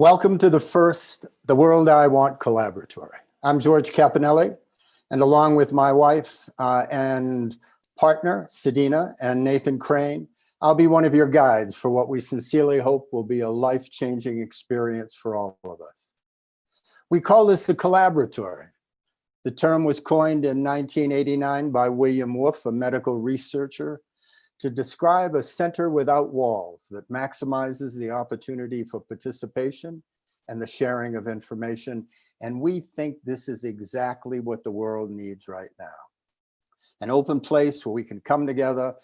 Welcome to the World I Want Collaboratory. I'm George Caponelli, and along with my wife and partner, Sedina, and Nathan Crane, I'll be one of your guides for what we sincerely hope will be a life-changing experience for all of us. We call this the Collaboratory. The term was coined in 1989 by William Wolfe, a medical researcher, to describe a center without walls that maximizes the opportunity for participation and the sharing of information. And we think this is exactly what the world needs right now. An open place where we can come together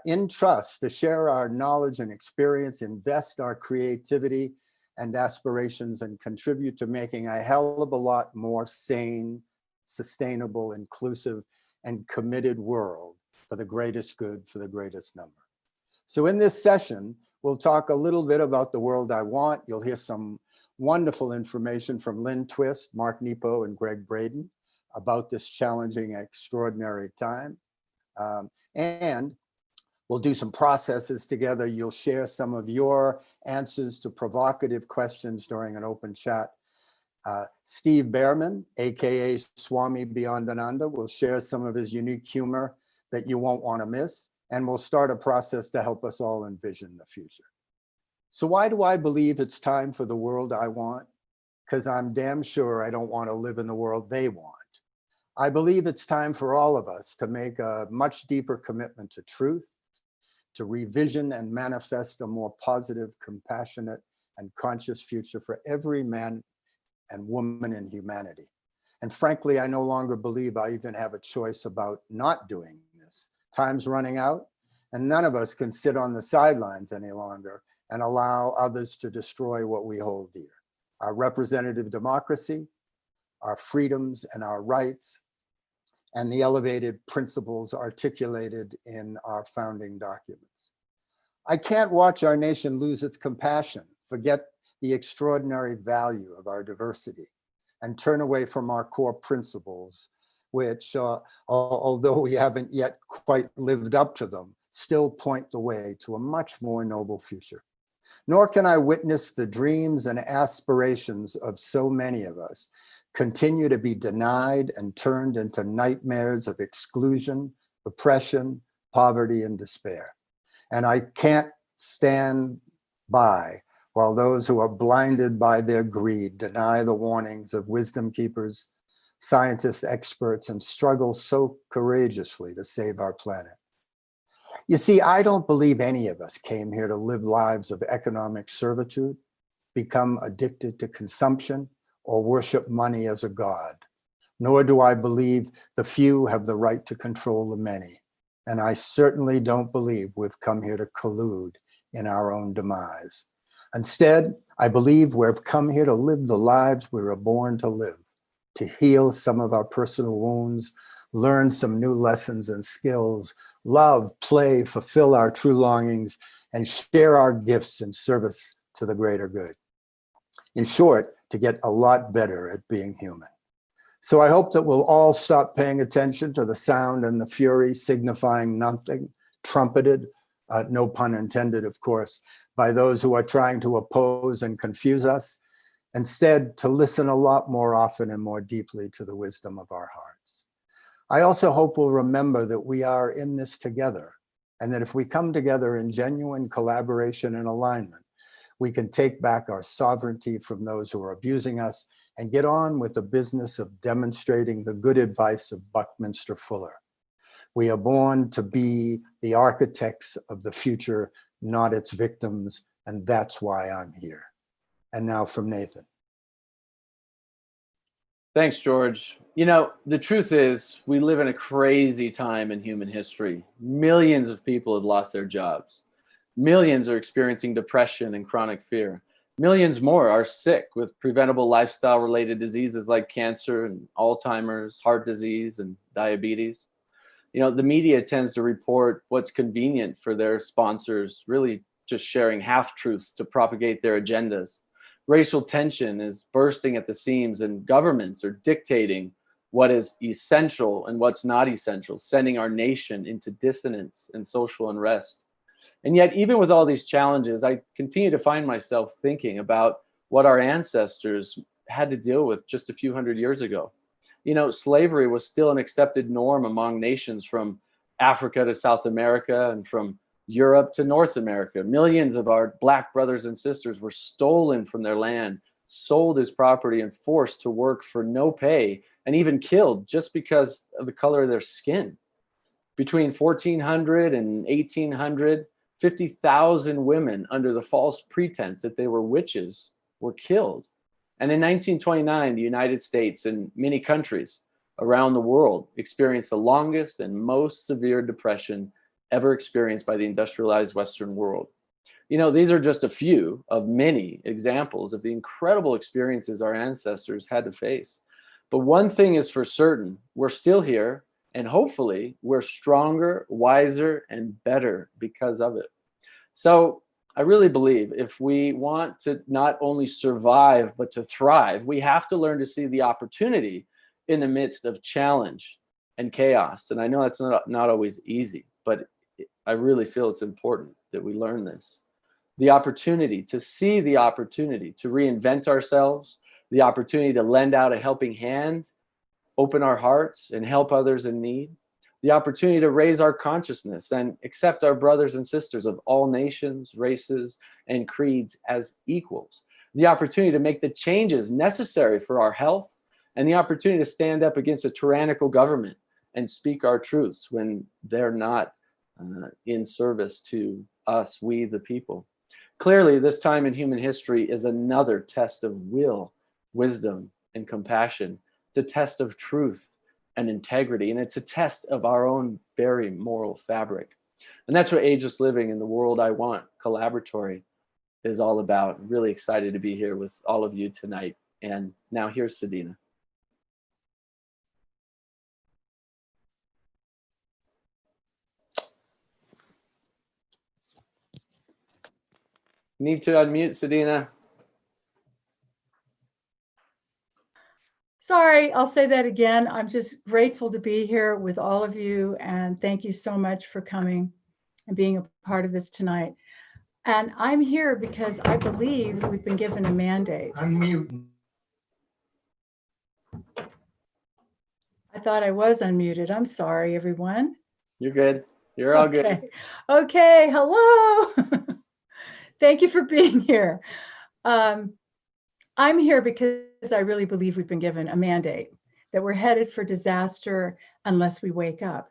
in trust to share our knowledge and experience, invest our creativity and aspirations, and contribute to making a hell of a lot more sane, sustainable, inclusive, and committed world for the greatest good, for the greatest number. So in this session, we'll talk a little bit about the world I want. You'll hear some wonderful information from Lynn Twist, Mark Nepo, and Greg Braden about this challenging, extraordinary time. And we'll do some processes together. You'll share some of your answers to provocative questions during an open chat. Steve Behrman, AKA Swami Beyondananda, will share some of his unique humor that you won't want to miss, and we'll start a process to help us all envision the future. So why do I believe it's time for the world I want? Because I'm damn sure I don't want to live in the world they want. I believe it's time for all of us to make a much deeper commitment to truth, to revision and manifest a more positive, compassionate, and conscious future for every man and woman in humanity. And frankly, I no longer believe I even have a choice about not doing this. Time's running out, and none of us can sit on the sidelines any longer and allow others to destroy what we hold dear: our representative democracy, our freedoms and our rights, and the elevated principles articulated in our founding documents. I can't watch our nation lose its compassion, forget the extraordinary value of our diversity, and turn away from our core principles, which, although we haven't yet quite lived up to them, still point the way to a much more noble future. Nor can I witness the dreams and aspirations of so many of us continue to be denied and turned into nightmares of exclusion, oppression, poverty, and despair. And I can't stand by while those who are blinded by their greed deny the warnings of wisdom keepers, scientists, experts, and struggle so courageously to save our planet. You see, I don't believe any of us came here to live lives of economic servitude, become addicted to consumption, or worship money as a god. Nor do I believe the few have the right to control the many. And I certainly don't believe we've come here to collude in our own demise. Instead, I believe we've come here to live the lives we were born to live, to heal some of our personal wounds, learn some new lessons and skills, love, play, fulfill our true longings, and share our gifts in service to the greater good. In short, to get a lot better at being human. So I hope that we'll all stop paying attention to the sound and the fury signifying nothing, trumpeted, no pun intended, of course, by those who are trying to oppose and confuse us. Instead, to listen a lot more often and more deeply to the wisdom of our hearts. I also hope we'll remember that we are in this together, and that if we come together in genuine collaboration and alignment, we can take back our sovereignty from those who are abusing us and get on with the business of demonstrating the good advice of Buckminster Fuller. We are born to be the architects of the future, not its victims, and that's why I'm here. And now from Nathan. Thanks, George. You know, the truth is we live in a crazy time in human history. Millions of people have lost their jobs. Millions are experiencing depression and chronic fear. Millions more are sick with preventable lifestyle-related diseases like cancer and Alzheimer's, heart disease, and diabetes. You know, the media tends to report what's convenient for their sponsors, really just sharing half-truths to propagate their agendas. Racial tension is bursting at the seams, and governments are dictating what is essential and what's not essential, sending our nation into dissonance and social unrest. And yet, even with all these challenges, I continue to find myself thinking about what our ancestors had to deal with just a few hundred years ago. You know, slavery was still an accepted norm among nations from Africa to South America and from Europe to North America. Millions of our Black brothers and sisters were stolen from their land, sold as property, and forced to work for no pay, and even killed just because of the color of their skin. Between 1400 and 1800, 50,000 women, under the false pretense that they were witches, were killed. And in 1929, the United States and many countries around the world experienced the longest and most severe depression ever experienced by the industrialized Western world. You know, these are just a few of many examples of the incredible experiences our ancestors had to face. But one thing is for certain, we're still here, and hopefully we're stronger, wiser, and better because of it. So I really believe if we want to not only survive, but to thrive, we have to learn to see the opportunity in the midst of challenge and chaos. And I know that's not always easy, but I really feel it's important that we learn this. The opportunity to see the opportunity to reinvent ourselves, the opportunity to lend out a helping hand, open our hearts and help others in need, the opportunity to raise our consciousness and accept our brothers and sisters of all nations, races, and creeds as equals, the opportunity to make the changes necessary for our health, and the opportunity to stand up against a tyrannical government and speak our truths when they're not in service to us, we the people. Clearly, this time in human history is another test of will, wisdom, and compassion. It's a test of truth and integrity, and it's a test of our own very moral fabric. And that's what Ageless Living in the World I Want Collaboratory is all about. I'm really excited to be here with all of you tonight. And now here's Sadina. Need to unmute, Sadina. Sorry, I'll say that again. I'm just grateful to be here with all of you, and thank you so much for coming and being a part of this tonight. And I'm here because I believe we've been given a mandate. Unmute. I thought I was unmuted. I'm sorry, everyone. You're good. You're all good. Okay, hello. Thank you for being here. I'm here because I really believe we've been given a mandate, that we're headed for disaster unless we wake up.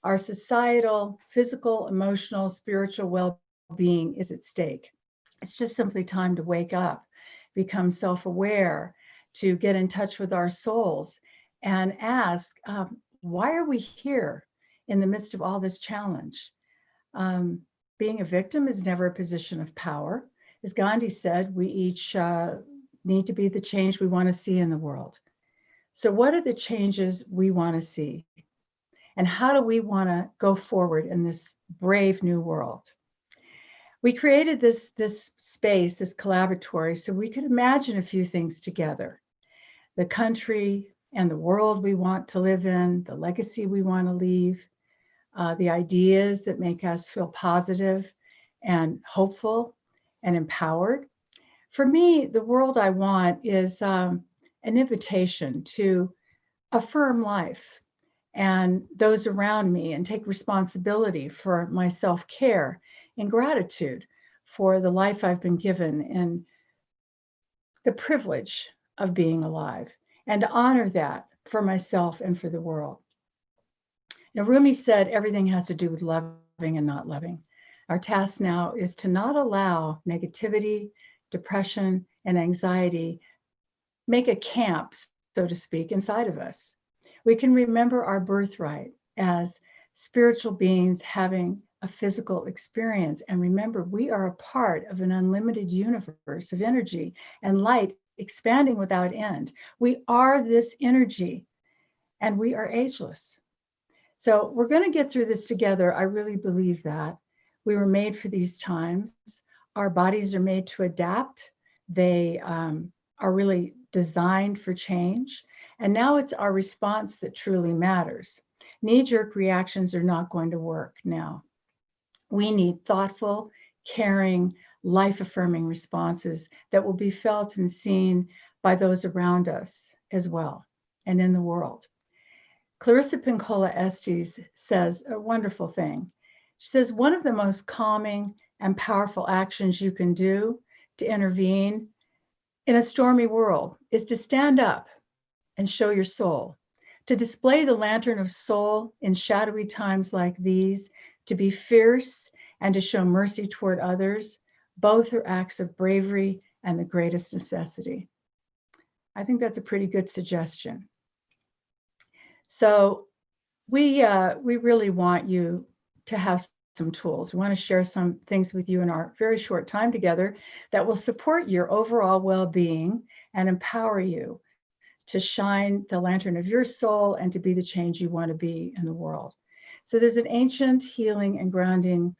Our societal, physical, emotional, spiritual well-being is at stake. It's just simply time to wake up, become self-aware, to get in touch with our souls and ask, why are we here in the midst of all this challenge? Being a victim is never a position of power. As Gandhi said, we each need to be the change we want to see in the world. So what are the changes we want to see? And how do we want to go forward in this brave new world? We created this space, this collaboratory, so we could imagine a few things together. The country and the world we want to live in, the legacy we want to leave, the ideas that make us feel positive and hopeful and empowered. For me, the world I want is an invitation to affirm life and those around me and take responsibility for my self-care and gratitude for the life I've been given and the privilege of being alive, and to honor that for myself and for the world. Now, Rumi said everything has to do with loving and not loving. Our task now is to not allow negativity, depression, and anxiety make a camp, so to speak, inside of us. We can remember our birthright as spiritual beings having a physical experience, and remember we are a part of an unlimited universe of energy and light expanding without end. We are this energy, and we are ageless. So we're going to get through this together. I really believe that. We were made for these times. Our bodies are made to adapt. They are really designed for change. And now it's our response that truly matters. Knee-jerk reactions are not going to work now. We need thoughtful, caring, life-affirming responses that will be felt and seen by those around us as well and in the world. Clarissa Pinkola Estes says a wonderful thing. She says, one of the most calming and powerful actions you can do to intervene in a stormy world is to stand up and show your soul, to display the lantern of soul in shadowy times like these, to be fierce and to show mercy toward others. Both are acts of bravery and the greatest necessity. I think that's a pretty good suggestion. So we really want you to have some tools. We want to share some things with you in our very short time together that will support your overall well-being and empower you to shine the lantern of your soul and to be the change you want to be in the world. So there's an ancient healing and grounding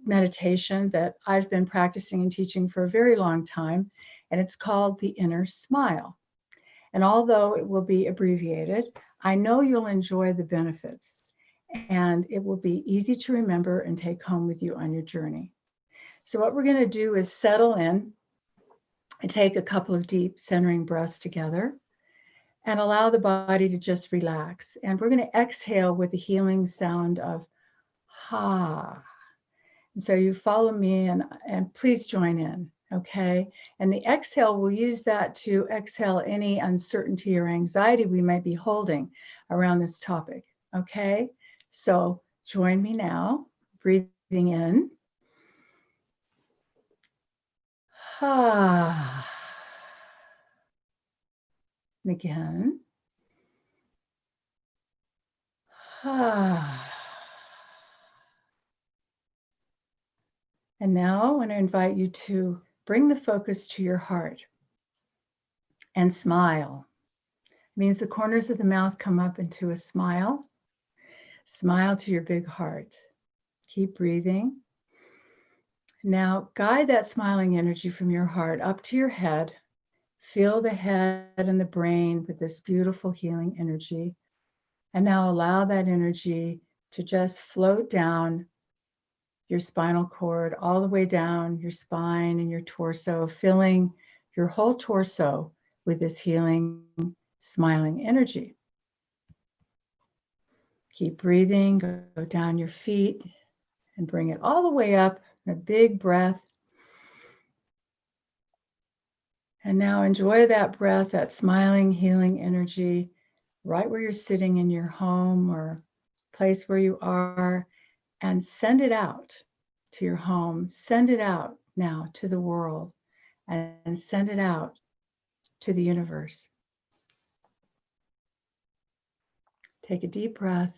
meditation that I've been practicing and teaching for a very long time, and it's called the Inner Smile. And although it will be abbreviated, I know you'll enjoy the benefits, and it will be easy to remember and take home with you on your journey. So what we're going to do is settle in and take a couple of deep centering breaths together and allow the body to just relax. And we're going to exhale with the healing sound of ha. And so you follow me and please join in, okay? And the exhale, we'll use that to exhale any uncertainty or anxiety we might be holding around this topic, okay? So join me now, breathing in. Ha. And again. Ha. And now I want to invite you to bring the focus to your heart and smile. It means the corners of the mouth come up into a smile. Smile to your big heart. Keep breathing. Now guide that smiling energy from your heart up to your head. Fill the head and the brain with this beautiful healing energy. And now allow that energy to just float down your spinal cord, all the way down your spine and your torso, filling your whole torso with this healing, smiling energy. Keep breathing, go down your feet and bring it all the way up in a big breath. And now enjoy that breath, that smiling, healing energy, right where you're sitting in your home or place where you are, and send it out to your home. Send it out now to the world, and send it out to the universe. Take a deep breath.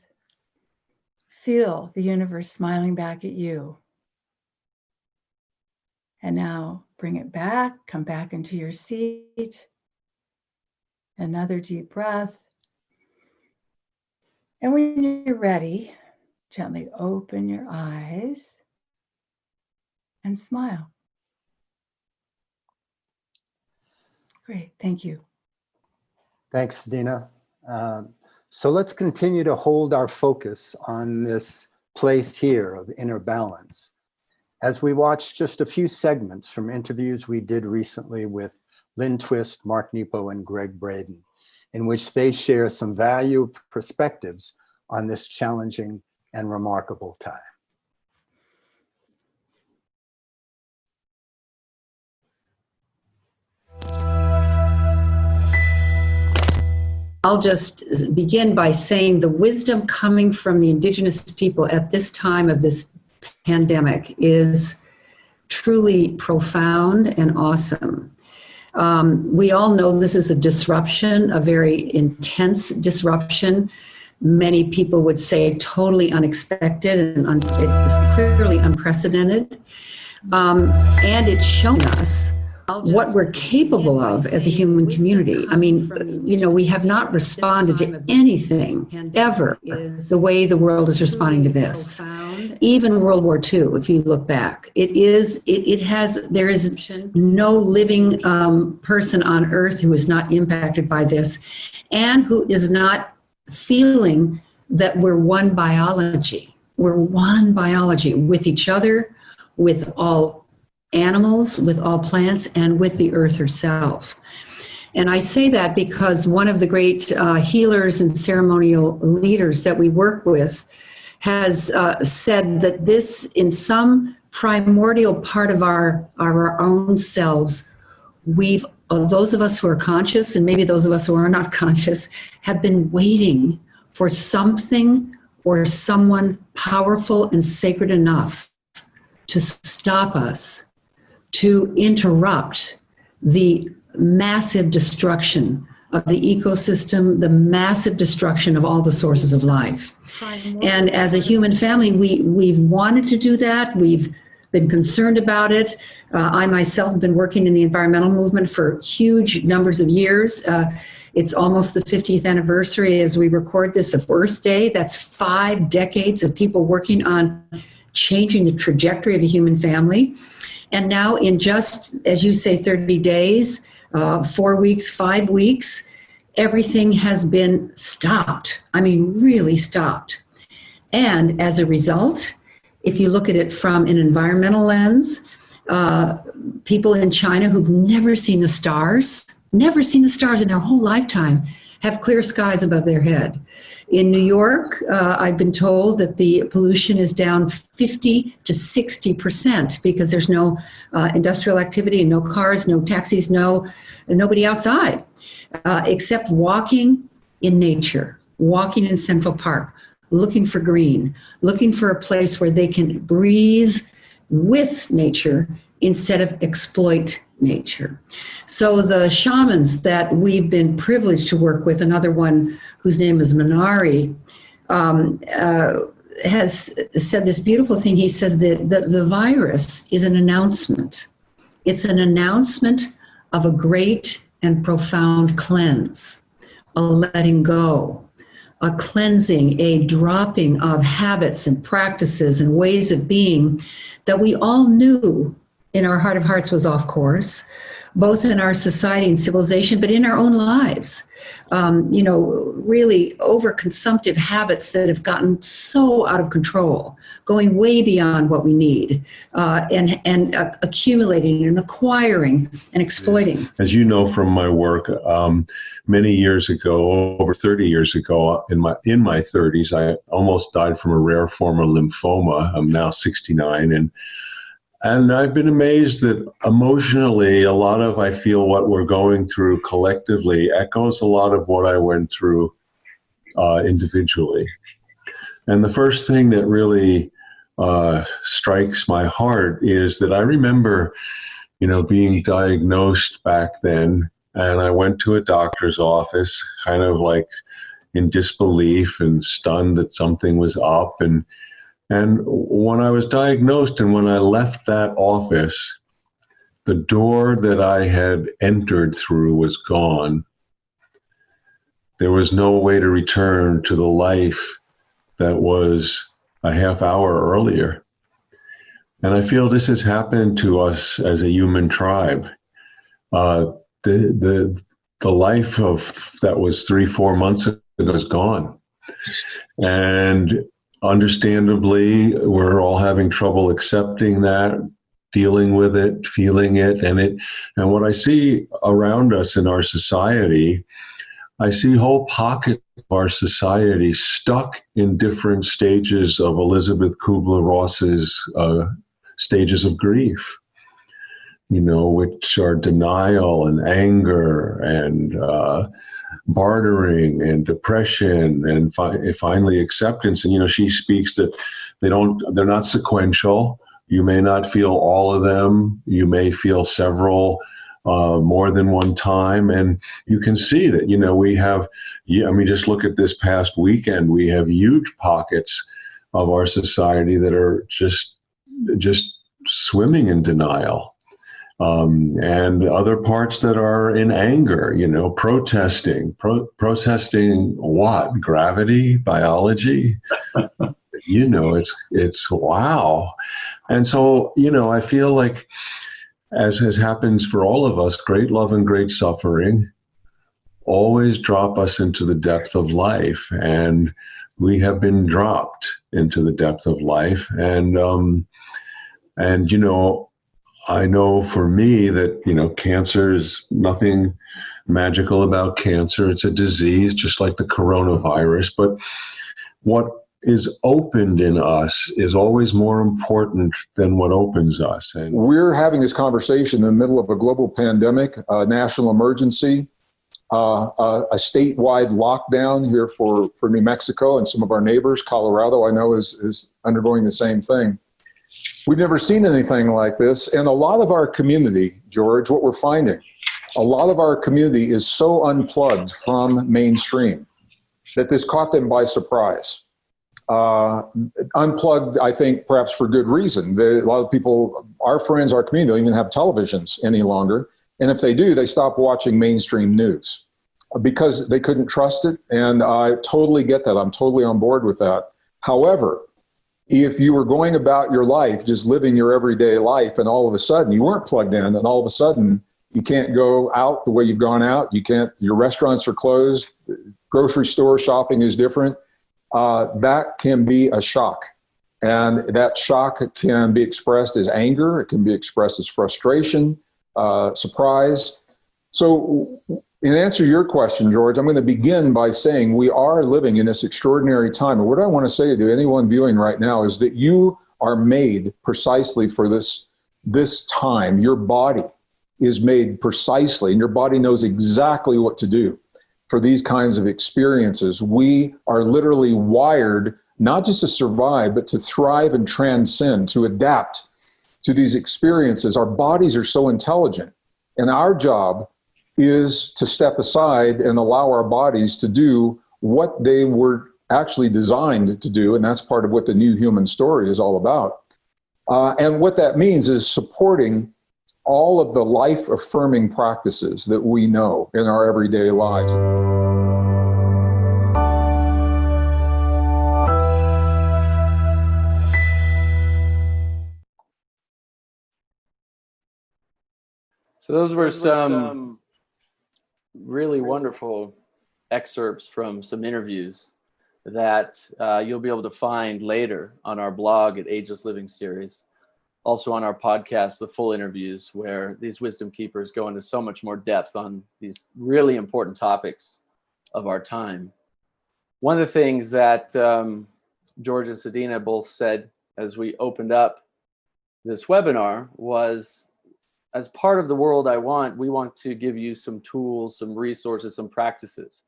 Feel the universe smiling back at you. And now bring it back, come back into your seat. Another deep breath. And when you're ready, gently open your eyes and smile. Great, thank you. Thanks, Dina. So let's continue to hold our focus on this place here of inner balance as we watch just a few segments from interviews we did recently with Lynn Twist, Mark Nepo, and Greg Braden, in which they share some value perspectives on this challenging and remarkable time. I'll just begin by saying the wisdom coming from the indigenous people at this time of this pandemic is truly profound and awesome. We all know this is a disruption, a very intense disruption. Many people would say totally unexpected and it's clearly unprecedented. And it's shown us what we're capable of as a human community. I mean, you know, we have not responded to anything ever the way the world is responding to this. Even World War II, if you look back, there is no living person on earth who is not impacted by this and who is not feeling that we're one biology. We're one biology with each other, with all animals, with all plants, and with the earth herself. And I say that because one of the great healers and ceremonial leaders that we work with has said that this, in some primordial part of our own selves, those of us who are conscious, and maybe those of us who are not conscious, have been waiting for something or someone powerful and sacred enough to stop us, to interrupt the massive destruction of the ecosystem, the massive destruction of all the sources of life. And as a human family, we've wanted to do that. We've been concerned about it. I myself have been working in the environmental movement for huge numbers of years. It's almost the 50th anniversary as we record this of Earth Day. That's 5 decades of people working on changing the trajectory of the human family. And now in just, as you say, 30 days, 4 weeks, 5 weeks, everything has been stopped. I mean, really stopped. And as a result, if you look at it from an environmental lens, people in China who've never seen the stars in their whole lifetime, have clear skies above their head. In New York, I've been told that the pollution is down 50 to 60% because there's no industrial activity, no cars, no taxis, nobody outside, except walking in nature, walking in Central Park, looking for green, looking for a place where they can breathe with nature instead of exploit nature. So the shamans that we've been privileged to work with, another one whose name is Minari, has said this beautiful thing. He says that the virus is an announcement. It's an announcement of a great and profound cleanse, a letting go, a cleansing, a dropping of habits and practices and ways of being that we all knew in our heart of hearts was off course, both in our society and civilization, but in our own lives. Really overconsumptive habits that have gotten so out of control, going way beyond what we need, and accumulating and acquiring and exploiting. As you know from my work, many years ago, over 30 years ago, in my 30s, I almost died from a rare form of lymphoma. I'm now 69, and I've been amazed that emotionally, a lot of, I feel, what we're going through collectively echoes a lot of what I went through individually. And the first thing that really strikes my heart is that I remember, being diagnosed back then, and I went to a doctor's office kind of like in disbelief and stunned that something was up. And when I was diagnosed and when I left that office, the door that I had entered through was gone. There was no way to return to the life that was a half hour earlier. And I feel this has happened to us as a human tribe. The life of that was 3-4 months ago is gone. And understandably, we're all having trouble accepting that, dealing with it, feeling it, and what I see around us in our society, I see whole pockets of our society stuck in different stages of Elizabeth Kubler-Ross's stages of grief, which are denial and anger and bartering and depression and finally acceptance. And she speaks that they're not sequential. You may not feel all of them. You may feel several more than one time. And you can see that, we have, just look at this past weekend, we have huge pockets of our society that are just swimming in denial. And other parts that are in anger, protesting what? Gravity, biology, it's wow. And so, I feel like, as has happens for all of us, great love and great suffering always drop us into the depth of life. And we have been dropped into the depth of life. And I know for me that, cancer is nothing magical about cancer. It's a disease just like the coronavirus. But what is opened in us is always more important than what opens us. And we're having this conversation in the middle of a global pandemic, a national emergency, a statewide lockdown here for New Mexico and some of our neighbors. Colorado, I know, is undergoing the same thing. We've never seen anything like this. And a lot of our community, George, what we're finding, a lot of our community is so unplugged from mainstream that this caught them by surprise. Unplugged, I think, perhaps for good reason. A lot of people, our friends, our community, don't even have televisions any longer. And if they do, they stop watching mainstream news because they couldn't trust it. And I totally get that. I'm totally on board with that. However, if you were going about your life, just living your everyday life, and all of a sudden you weren't plugged in, and all of a sudden you can't go out the way you've gone out, your restaurants are closed, grocery store shopping is different, that can be a shock. And that shock can be expressed as anger, it can be expressed as frustration, surprise. So in answer to your question, George, I'm going to begin by saying we are living in this extraordinary time. And what I want to say to anyone viewing right now is that you are made precisely for this time. Your body is made precisely, and your body knows exactly what to do for these kinds of experiences. We are literally wired not just to survive, but to thrive and transcend, to adapt to these experiences. Our bodies are so intelligent, and our job is to step aside and allow our bodies to do what they were actually designed to do, and that's part of what the New Human Story is all about. And what that means is supporting all of the life-affirming practices that we know in our everyday lives. So those were some really wonderful excerpts from some interviews that you'll be able to find later on our blog at Ageless Living Series. Also on our podcast, the full interviews where these wisdom keepers go into so much more depth on these really important topics of our time. One of the things that George and Sadina both said as we opened up this webinar was, as part of the world I want, we want to give you some tools, some resources, some practices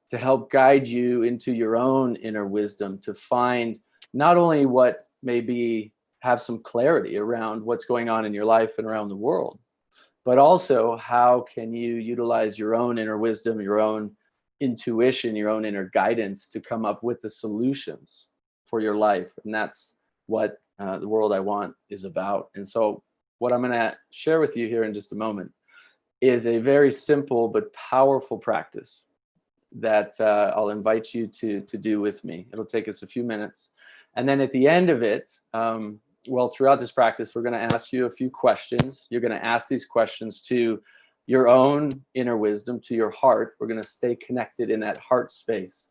to help guide you into your own inner wisdom, to find not only what maybe have some clarity around what's going on in your life and around the world, but also how can you utilize your own inner wisdom, your own intuition, your own inner guidance to come up with the solutions for your life. And that's what the world I want is about. And so what I'm going to share with you here in just a moment is a very simple but powerful practice that I'll invite you to do with me. It'll take us a few minutes. And then at the end of it, throughout this practice, we're going to ask you a few questions. You're going to ask these questions to your own inner wisdom, to your heart. We're going to stay connected in that heart space.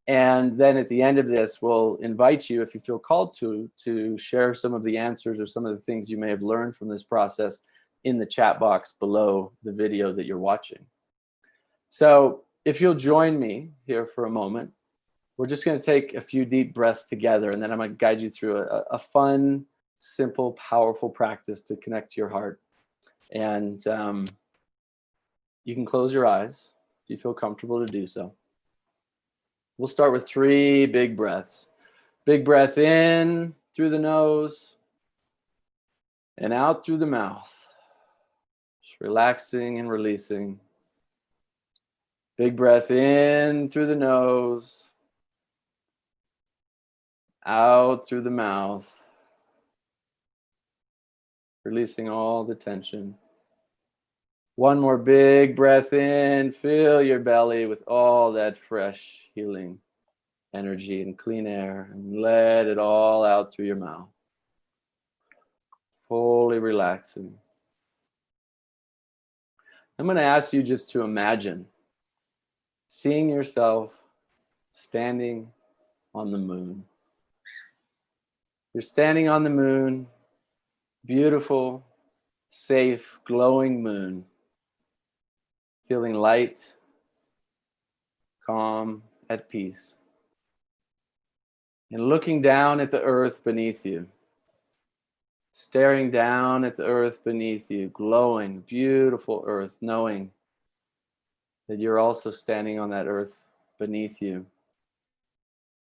And then at the end of this, we'll invite you, if you feel called to share some of the answers or some of the things you may have learned from this process in the chat box below the video that you're watching. So if you'll join me here for a moment, we're just going to take a few deep breaths together, and then I'm going to guide you through a fun, simple, powerful practice to connect to your heart. And you can close your eyes if you feel comfortable to do so. We'll start with 3 big breaths. Big breath in through the nose and out through the mouth. Just relaxing and releasing. Big breath in through the nose, out through the mouth, releasing all the tension. One more big breath in, fill your belly with all that fresh, healing energy and clean air, and let it all out through your mouth. Fully relaxing. I'm going to ask you just to imagine seeing yourself standing on the moon. You're standing on the moon, beautiful, safe, glowing moon, feeling light, calm, at peace. And looking down at the earth beneath you, staring down at the earth beneath you, glowing, beautiful earth, knowing that you're also standing on that earth beneath you.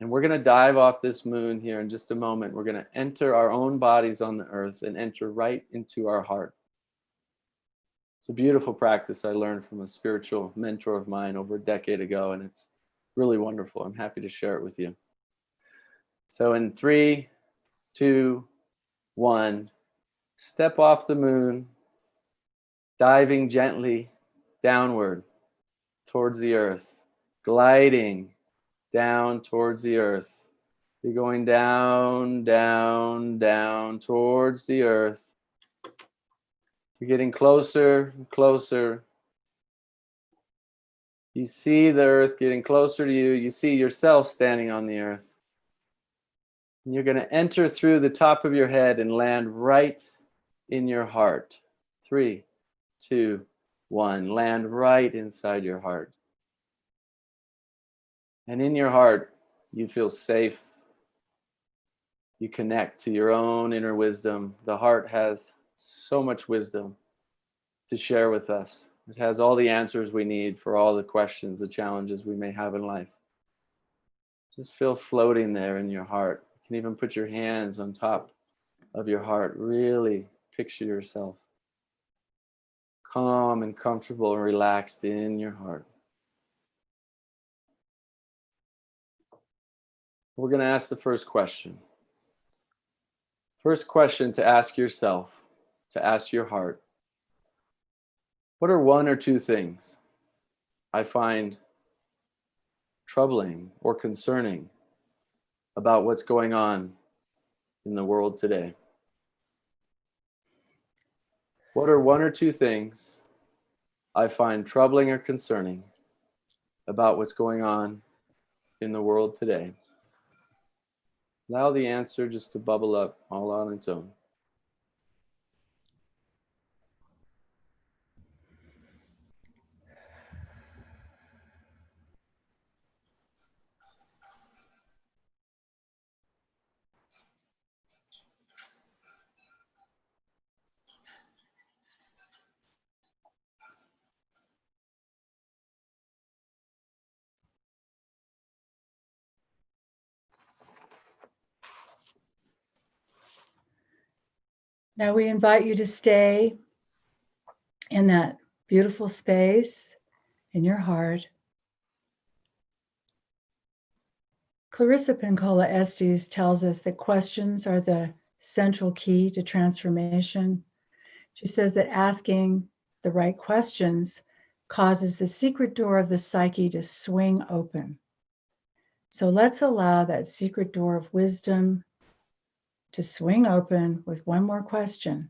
And we're going to dive off this moon here in just a moment. We're going to enter our own bodies on the earth and enter right into our heart. It's a beautiful practice I learned from a spiritual mentor of mine over a decade ago, and it's really wonderful. I'm happy to share it with you. So in 3, 2, 1, step off the moon, diving gently downward towards the earth, gliding down towards the earth. You're going down, down, down towards the earth. You're getting closer and closer. You see the earth getting closer to you. You see yourself standing on the earth. And you're going to enter through the top of your head and land right in your heart. 3, 2, 1. Land right inside your heart. And in your heart, you feel safe. You connect to your own inner wisdom. The heart has so much wisdom to share with us. It has all the answers we need for all the questions, the challenges we may have in life. Just feel floating there in your heart. You can even put your hands on top of your heart. Really picture yourself calm and comfortable and relaxed in your heart. We're going to ask the first question. First question to ask yourself, to ask your heart. What are 1 or 2 things I find troubling or concerning about what's going on in the world today? What are 1 or 2 things I find troubling or concerning about what's going on in the world today? Allow the answer just to bubble up all on its own. Now we invite you to stay in that beautiful space in your heart. Clarissa Pinkola Estes tells us that questions are the central key to transformation. She says that asking the right questions causes the secret door of the psyche to swing open. So let's allow that secret door of wisdom to swing open with one more question.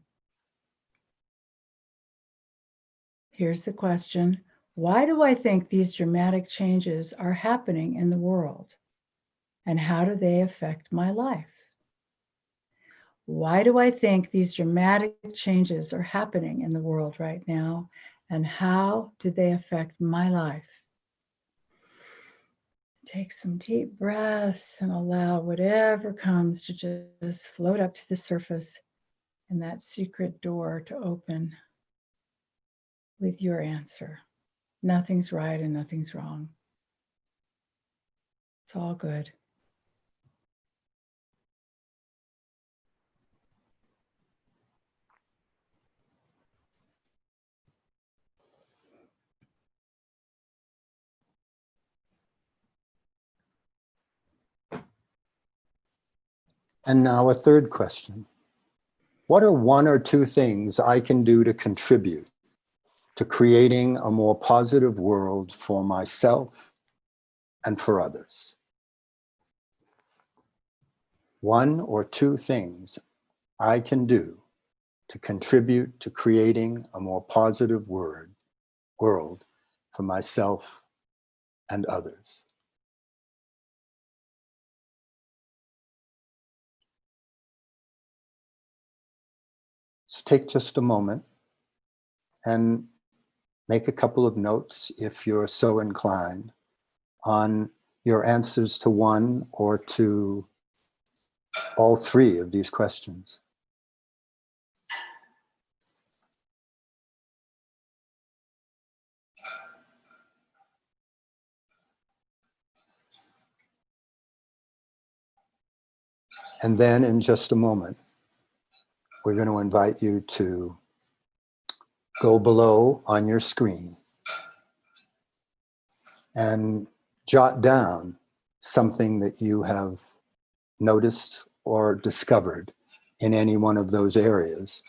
Here's the question. Why do I think these dramatic changes are happening in the world? And how do they affect my life? Why do I think these dramatic changes are happening in the world right now? And how do they affect my life? Take some deep breaths and allow whatever comes to just float up to the surface and that secret door to open with your answer. Nothing's right and nothing's wrong. It's all good. And now a third question. What are 1 or 2 things I can do to contribute to creating a more positive world for myself and for others? 1 or 2 things I can do to contribute to creating a more positive world for myself and others. So take just a moment and make a couple of notes, if you're so inclined, on your answers to one or to all three of these questions. And then in just a moment, we're going to invite you to go below on your screen and jot down something that you have noticed or discovered in any one of those areas.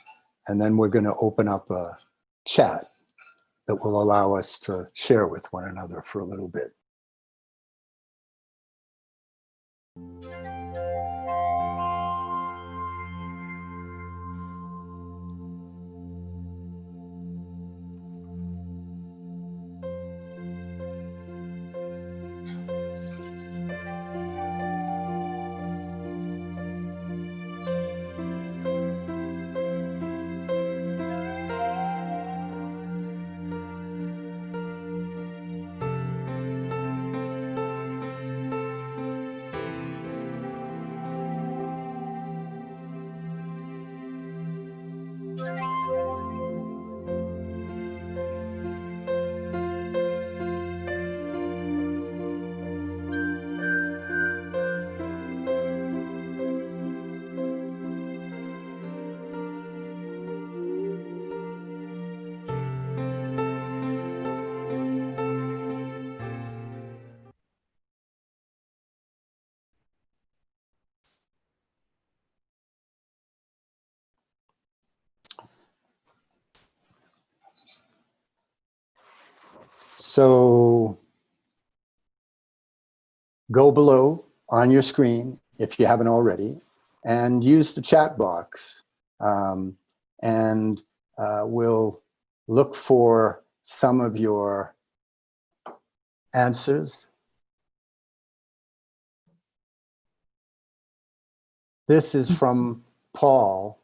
And then we're going to open up a chat that will allow us to share with one another for a little bit. So go below on your screen if you haven't already, and use the chat box. And we'll look for some of your answers. This is from Paul,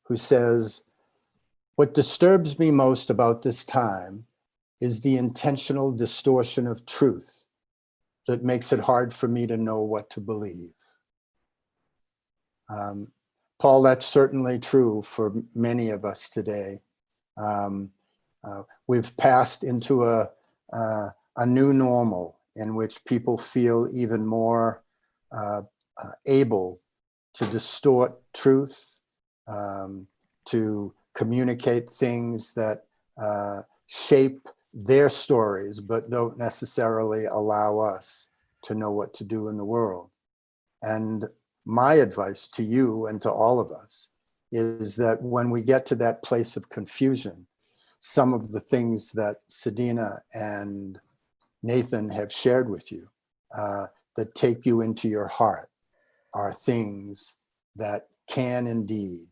who says, "What disturbs me most about this time is the intentional distortion of truth that makes it hard for me to know what to believe." Paul, that's certainly true for many of us today. We've passed into a new normal in which people feel even more able to distort truth, to communicate things that shape their stories, but don't necessarily allow us to know what to do in the world. And my advice to you and to all of us is that when we get to that place of confusion, some of the things that Sedina and Nathan have shared with you that take you into your heart are things that can indeed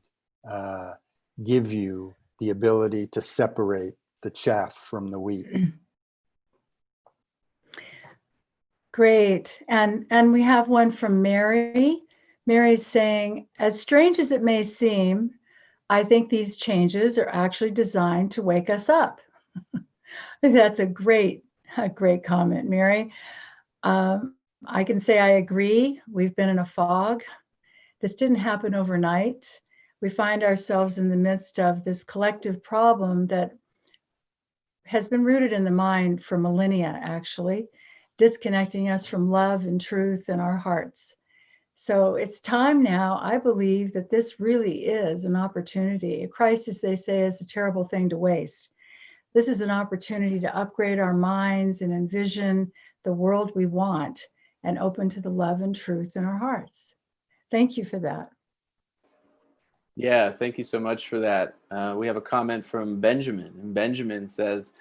give you the ability to separate the chaff from the wheat. Great. And we have one from Mary. Mary's saying, as strange as it may seem, I think these changes are actually designed to wake us up. That's a great comment, Mary. I can say I agree. We've been in a fog. This didn't happen overnight. We find ourselves in the midst of this collective problem that has been rooted in the mind for millennia, actually, disconnecting us from love and truth in our hearts. So it's time now, I believe, that this really is an opportunity. A crisis, they say, is a terrible thing to waste. This is an opportunity to upgrade our minds and envision the world we want and open to the love and truth in our hearts. Thank you for that. Yeah, thank you so much for that. We have a comment from Benjamin, and Benjamin says,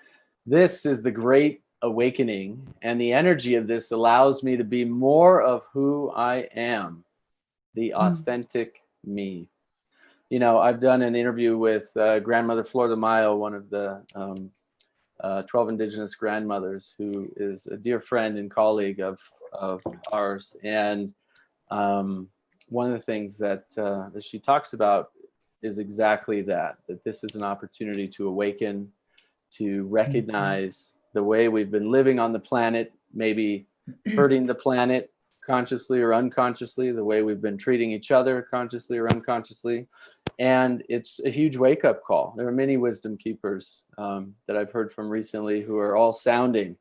"This is the great awakening, and the energy of this allows me to be more of who I am, the authentic me." You know, I've done an interview with grandmother Flor de Mayo, one of the 12 indigenous grandmothers, who is a dear friend and colleague of ours. And one of the things that she talks about is exactly that this is an opportunity to awaken, to recognize the way we've been living on the planet, maybe hurting the planet consciously or unconsciously, the way we've been treating each other consciously or unconsciously. And it's a huge wake-up call. There are many wisdom keepers that I've heard from recently who are all sounding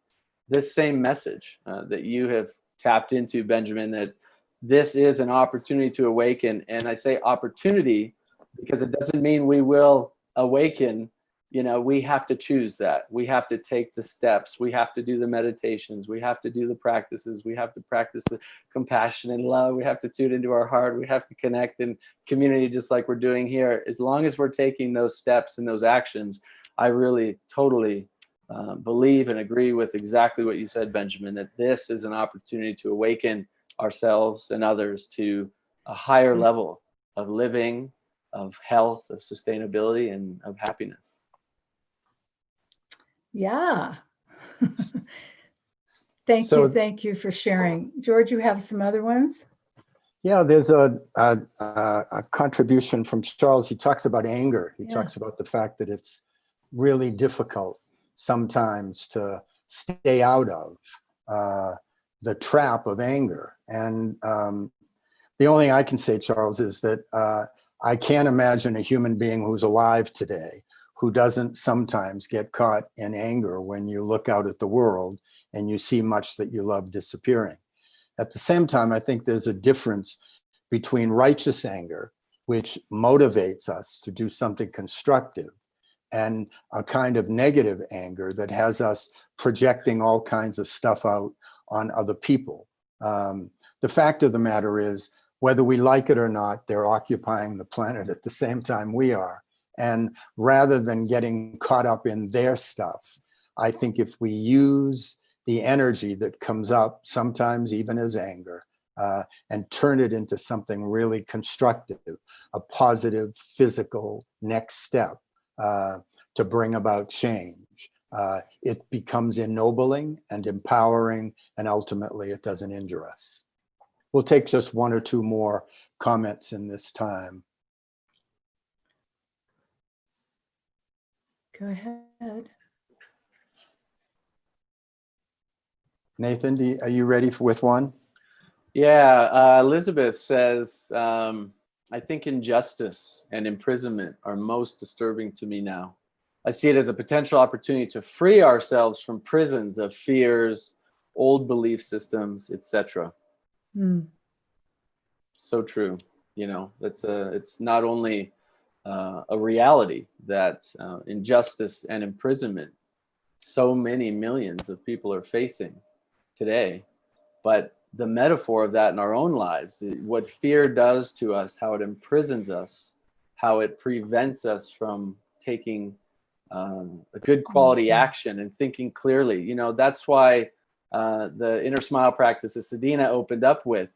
this same message that you have tapped into, Benjamin, that this is an opportunity to awaken. And I say opportunity because it doesn't mean we will awaken. We have to choose that. We have to take the steps. We have to do the meditations. We have to do the practices. We have to practice the compassion and love. We have to tune into our heart. We have to connect in community just like we're doing here. As long as we're taking those steps and those actions, I really totally believe and agree with exactly what you said, Benjamin, that this is an opportunity to awaken ourselves and others to a higher level of living, of health, of sustainability, and of happiness. Yeah. Thank you for sharing. George, you have some other ones? Yeah, there's a contribution from Charles. He talks about anger. He talks about the fact that it's really difficult sometimes to stay out of the trap of anger. And the only thing I can say, Charles, is that I can't imagine a human being who's alive today who doesn't sometimes get caught in anger when you look out at the world and you see much that you love disappearing. At the same time, I think there's a difference between righteous anger, which motivates us to do something constructive, and a kind of negative anger that has us projecting all kinds of stuff out on other people. The fact of the matter is, whether we like it or not, they're occupying the planet at the same time we are. And rather than getting caught up in their stuff, I think if we use the energy that comes up, sometimes even as anger, and turn it into something really constructive, a positive physical next step to bring about change, it becomes ennobling and empowering, and ultimately it doesn't injure us. We'll take just one or two more comments in this time. Go ahead. Nathan, are you ready with one? Yeah, Elizabeth says, I think injustice and imprisonment are most disturbing to me now. I see it as a potential opportunity to free ourselves from prisons of fears, old belief systems, etc. So true. It's not only a reality that injustice and imprisonment so many millions of people are facing today, but the metaphor of that in our own lives, what fear does to us, how it imprisons us, how it prevents us from taking a good quality action and thinking clearly. That's why the inner smile practice that Sedina opened up with,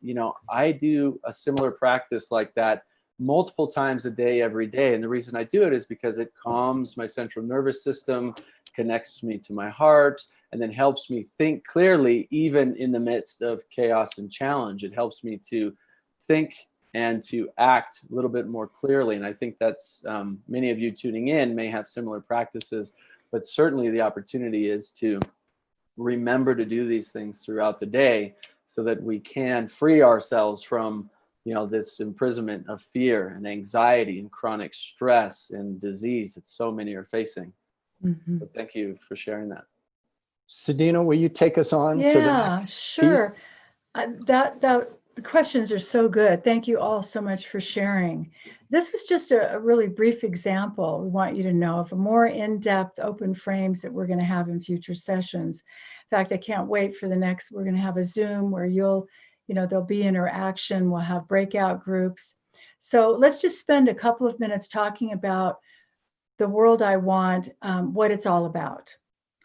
I do a similar practice like that multiple times a day, every day. And the reason I do it is because it calms my central nervous system, connects me to my heart, and then helps me think clearly, even in the midst of chaos and challenge. It helps me to think and to act a little bit more clearly. And I think that's many of you tuning in may have similar practices, but certainly the opportunity is to remember to do these things throughout the day so that we can free ourselves from this imprisonment of fear and anxiety and chronic stress and disease that so many are facing. But thank you for sharing that. Sedina, will you take us on to the next sure. piece? The questions are so good. Thank you all so much for sharing. This was just a really brief example. We want you to know of a more in-depth open frames that we're going to have in future sessions. In fact, I can't wait for the next. We're going to have a Zoom where there'll be interaction. We'll have breakout groups. So let's just spend a couple of minutes talking about the world I want, what it's all about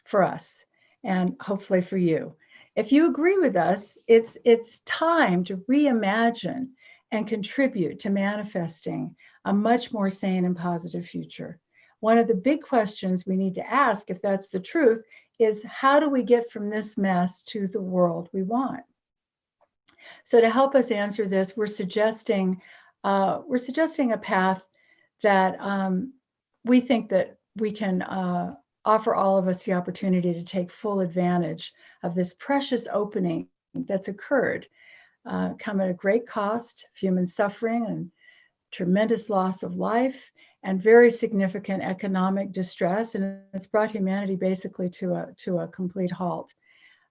for us, and hopefully for you. If you agree with us, it's time to reimagine and contribute to manifesting a much more sane and positive future. One of the big questions we need to ask, if that's the truth, is how do we get from this mess to the world we want? So to help us answer this, we're suggesting a path that we think that we can offer all of us the opportunity to take full advantage of this precious opening that's occurred, come at a great cost, human suffering and tremendous loss of life, and very significant economic distress, and it's brought humanity basically to a complete halt.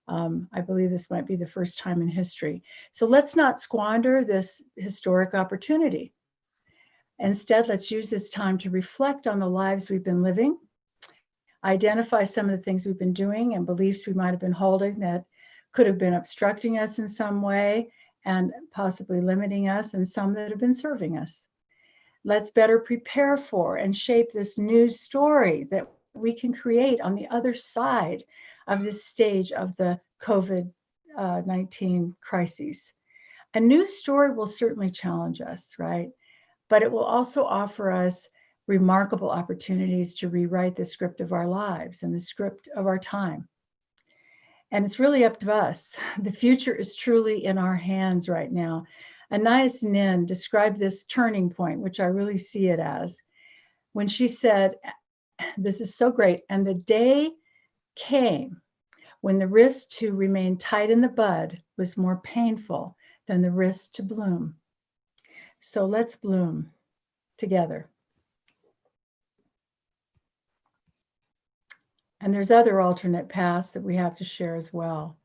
I believe this might be the first time in history. So let's not squander this historic opportunity. Instead, let's use this time to reflect on the lives we've been living, identify some of the things we've been doing and beliefs we might have been holding that could have been obstructing us in some way and possibly limiting us, and some that have been serving us. Let's better prepare for and shape this new story that we can create on the other side of this stage of the COVID-19 crises. A new story will certainly challenge us, right? But it will also offer us remarkable opportunities to rewrite the script of our lives and the script of our time. And it's really up to us. The future is truly in our hands right now. Anais Nin described this turning point, which I really see it as, when she said, this is so great, and the day came when the risk to remain tight in the bud was more painful than the risk to bloom. So let's bloom together. And there's other alternate paths that we have to share as well.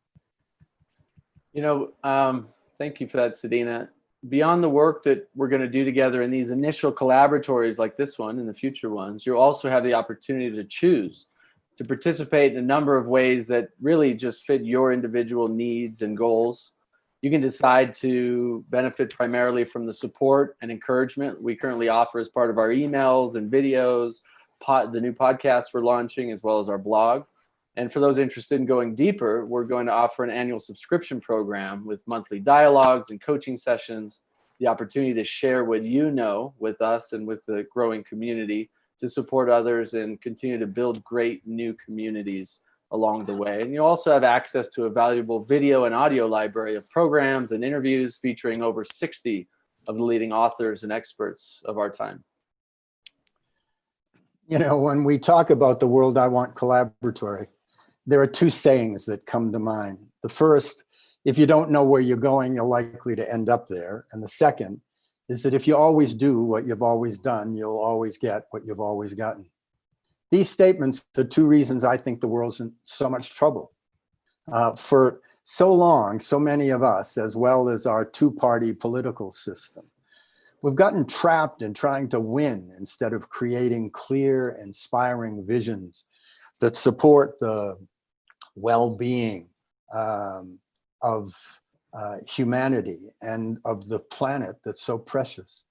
You know, thank you for that, Sedina. Beyond the work that we're going to do together in these initial collaboratories like this one and the future ones, you'll also have the opportunity to choose to participate in a number of ways that really just fit your individual needs and goals. You can decide to benefit primarily from the support and encouragement we currently offer as part of our emails and videos, the new podcast we're launching, as well as our blog. And for those interested in going deeper, we're going to offer an annual subscription program with monthly dialogues and coaching sessions, the opportunity to share what you know with us and with the growing community, to support others and continue to build great new communities along the way. And you also have access to a valuable video and audio library of programs and interviews featuring over 60 of the leading authors and experts of our time. You know, when we talk about the World I Want Collaboratory, there are two sayings that come to mind. The first, if you don't know where you're going, you're likely to end up there. And the second is that if you always do what you've always done, you'll always get what you've always gotten. These statements are two reasons I think the world's in so much trouble. For so long, so many of us, as well as our two-party political system, we've gotten trapped in trying to win instead of creating clear, inspiring visions that support the well-being of humanity and of the planet that's so precious.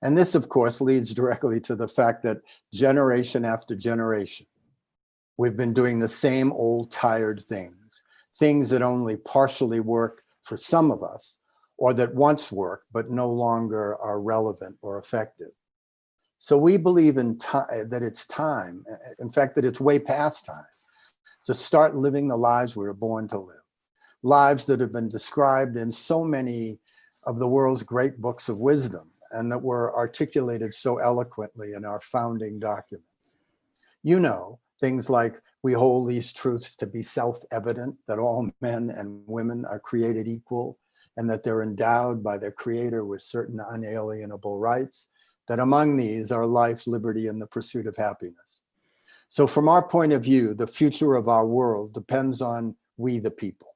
And this, of course, leads directly to the fact that generation after generation, we've been doing the same old tired things, things that only partially work for some of us, or that once worked but no longer are relevant or effective. So we believe in that it's time, in fact, that it's way past time, to start living the lives we were born to live. Lives that have been described in so many of the world's great books of wisdom and that were articulated so eloquently in our founding documents. You know, things like, we hold these truths to be self-evident, that all men and women are created equal, and that they're endowed by their creator with certain unalienable rights, that among these are life, liberty, and the pursuit of happiness. So from our point of view, the future of our world depends on we the people,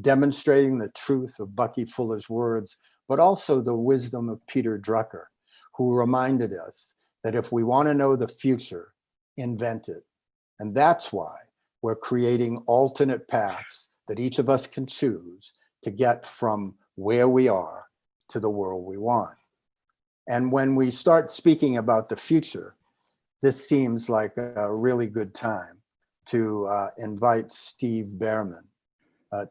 demonstrating the truth of Bucky Fuller's words, but also the wisdom of Peter Drucker, who reminded us that if we want to know the future, invent it. And that's why we're creating alternate paths that each of us can choose to get from where we are to the world we want. And when we start speaking about the future, this seems like a really good time to invite Steve Behrman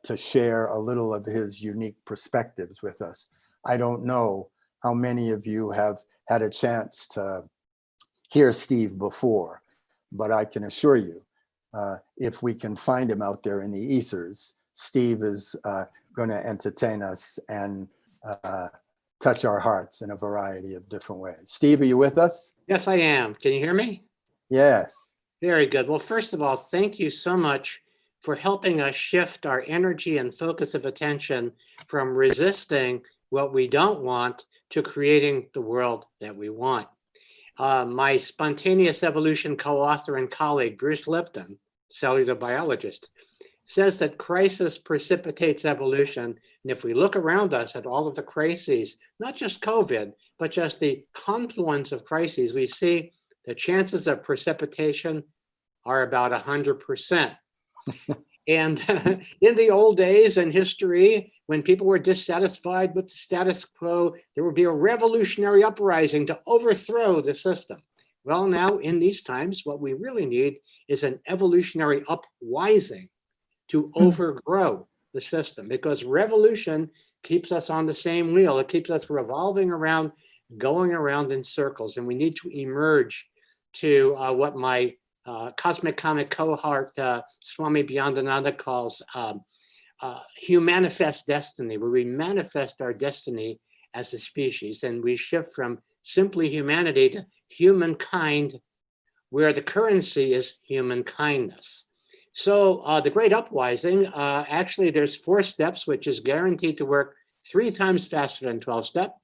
to share a little of his unique perspectives with us. I don't know how many of you have had a chance to hear Steve before, but I can assure you, if we can find him out there in the ethers, Steve is going to entertain us and touch our hearts in a variety of different ways. Steve, are you with us? Yes, I am. Can you hear me? Yes. Very good. Well, first of all, thank you so much for helping us shift our energy and focus of attention from resisting what we don't want to creating the world that we want. My spontaneous evolution co-author and colleague, Bruce Lipton, cellular biologist, says that crisis precipitates evolution. And if we look around us at all of the crises, not just COVID, but just the confluence of crises, we see the chances of precipitation are about 100%. And in the old days in history, when people were dissatisfied with the status quo, there would be a revolutionary uprising to overthrow the system. Well, now in these times, what we really need is an evolutionary upwising to overgrow the system, because revolution keeps us on the same wheel. It keeps us revolving around, going around in circles, and we need to emerge to what my cosmic comic cohort, Swami Byandananda, calls humanifest destiny, where we manifest our destiny as a species, and we shift from simply humanity to humankind, where the currency is human kindness. So the Great Upwising, actually there's 4 steps, which is guaranteed to work 3 times faster than 12-step.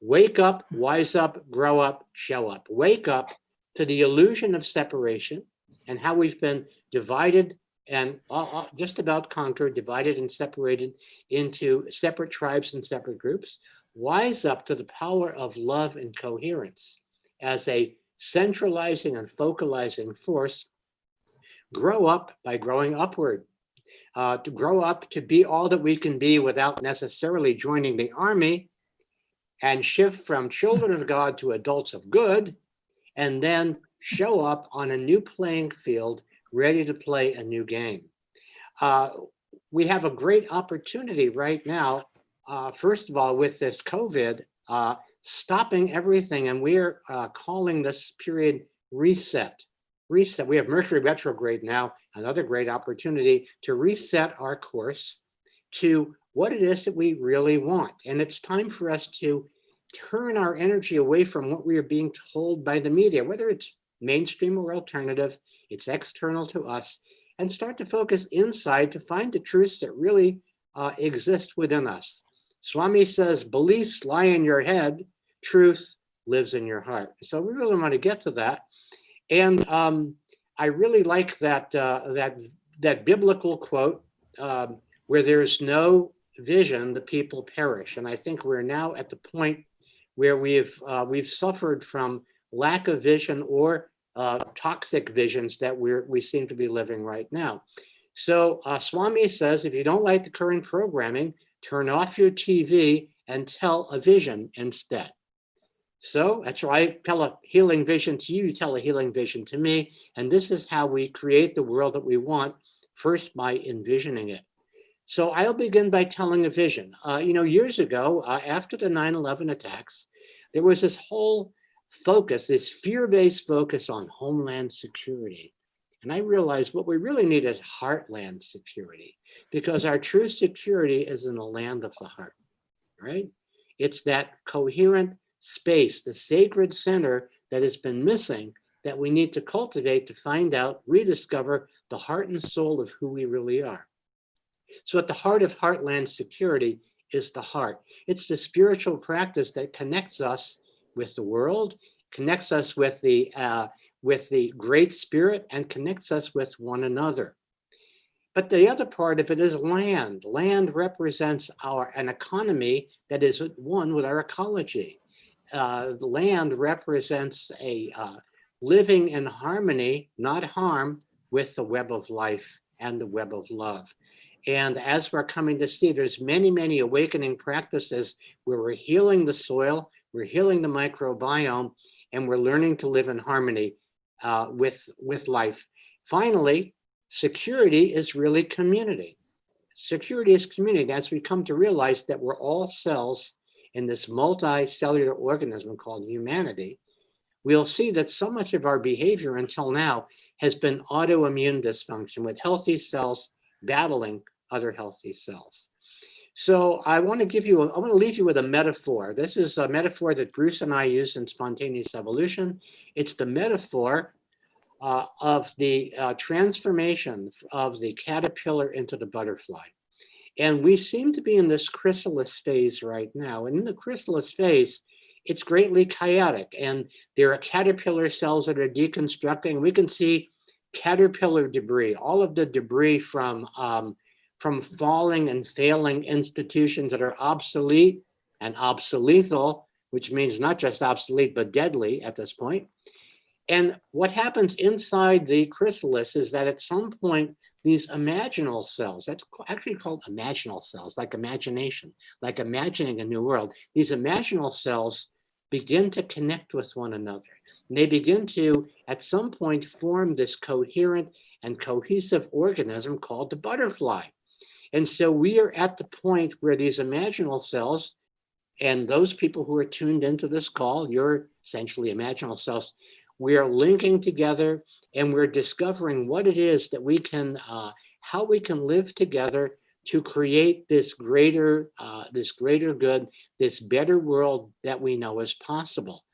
Wake up, wise up, grow up, show up. Wake up to the illusion of separation and how we've been divided and just about conquered, divided and separated into separate tribes and separate groups. Wise up to the power of love and coherence as a centralizing and focalizing force. Grow up by growing upward. To grow up to be all that we can be without necessarily joining the army, and shift from children of God to adults of good, and then show up on a new playing field, ready to play a new game. We have a great opportunity right now, first of all, with this COVID, stopping everything, and we're calling this period reset. Reset. We have Mercury retrograde now, another great opportunity to reset our course to what it is that we really want. And it's time for us to turn our energy away from what we are being told by the media, whether it's mainstream or alternative, it's external to us, and start to focus inside to find the truths that really exist within us. Swami says, beliefs lie in your head, truth lives in your heart. So we really want to get to that. And I really like that biblical quote, where there's no vision, the people perish. And I think we're now at the point where we've suffered from lack of vision or toxic visions that we seem to be living right now. So Swami says, if you don't like the current programming, turn off your TV and tell a vision instead. So that's why I tell a healing vision to you, you tell a healing vision to me. And this is how we create the world that we want, first by envisioning it. So I'll begin by telling a vision. Years ago, after the 9/11 attacks, there was this whole focus, this fear-based focus on homeland security. And I realized what we really need is heartland security, because our true security is in the land of the heart, right? It's that coherent space, the sacred center that has been missing, that we need to cultivate to find out, rediscover the heart and soul of who we really are. So at the heart of heartland security is the heart. It's the spiritual practice that connects us with the world, connects us with the Great Spirit, and connects us with one another. But the other part of it is land. Land represents an economy that is one with our ecology. Land represents a living in harmony, not harm, with the web of life and the web of love. And as we're coming to see, there's many, many awakening practices where we're healing the soil, we're healing the microbiome, and we're learning to live in harmony with life. Finally, security is really community. Security is community. As we come to realize that we're all cells in this multicellular organism called humanity, we'll see that so much of our behavior until now has been autoimmune dysfunction, with healthy cells battling other healthy cells. So I want to leave you with a metaphor. This is a metaphor that Bruce and I use in spontaneous evolution. It's the metaphor of the transformation of the caterpillar into the butterfly. And we seem to be in this chrysalis phase right now. And in the chrysalis phase, it's greatly chaotic. And there are caterpillar cells that are deconstructing. We can see caterpillar debris, all of the debris from falling and failing institutions that are obsolete and obsolethal, which means not just obsolete, but deadly at this point. And what happens inside the chrysalis is that at some point, these imaginal cells, that's actually called imaginal cells, like imagination, like imagining a new world. These imaginal cells begin to connect with one another. And they begin to, at some point, form this coherent and cohesive organism called the butterfly. And so we are at the point where these imaginal cells, and those people who are tuned into this call, you're essentially imaginal cells, we are linking together and we're discovering what it is that we can, how we can live together to create this greater good, this better world that we know is possible.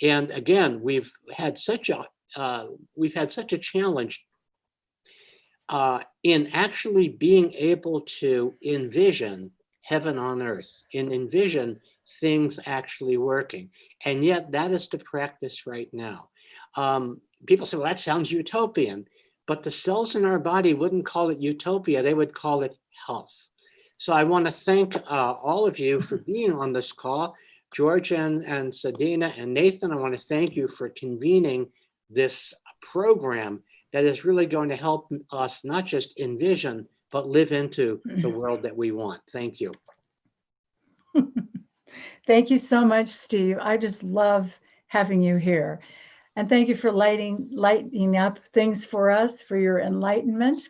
And again, we've had such a challenge in actually being able to envision heaven on earth, and envision things actually working. And yet that is the practice right now. People say, well, that sounds utopian, but the cells in our body wouldn't call it utopia, they would call it health. So I want to thank all of you for being on this call. George and Sadina and Nathan, I want to thank you for convening this program that is really going to help us not just envision, but live into the world that we want. Thank you. Thank you so much, Steve. I just love having you here. And thank you for lighting up things for us, for your enlightenment.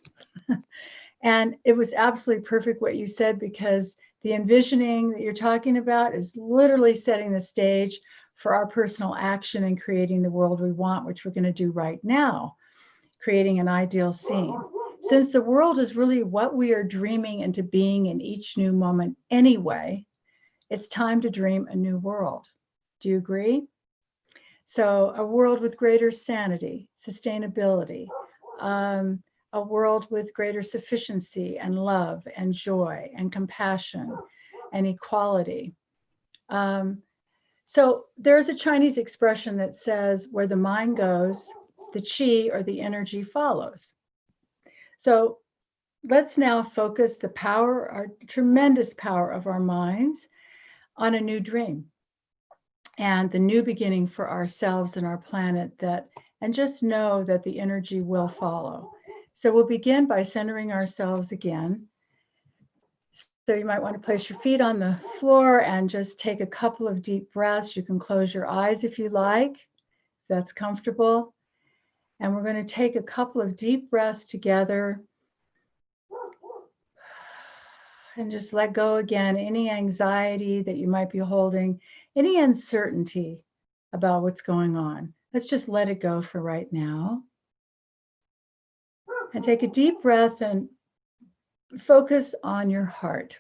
And it was absolutely perfect what you said, because the envisioning that you're talking about is literally setting the stage for our personal action and creating the world we want, which we're going to do right now, creating an ideal scene. Since the world is really what we are dreaming into being in each new moment anyway, it's time to dream a new world. Do you agree? So a world with greater sanity, sustainability, a world with greater sufficiency and love and joy and compassion and equality. So there's a Chinese expression that says, where the mind goes, the chi or the energy follows. So let's now focus the power, our tremendous power of our minds, on a new dream and the new beginning for ourselves and our planet, and just know that the energy will follow. So we'll begin by centering ourselves again. So you might want to place your feet on the floor and just take a couple of deep breaths. You can close your eyes if you like, if that's comfortable. And we're going to take a couple of deep breaths together and just let go again, any anxiety that you might be holding, any uncertainty about what's going on. Let's just let it go for right now. And take a deep breath and focus on your heart.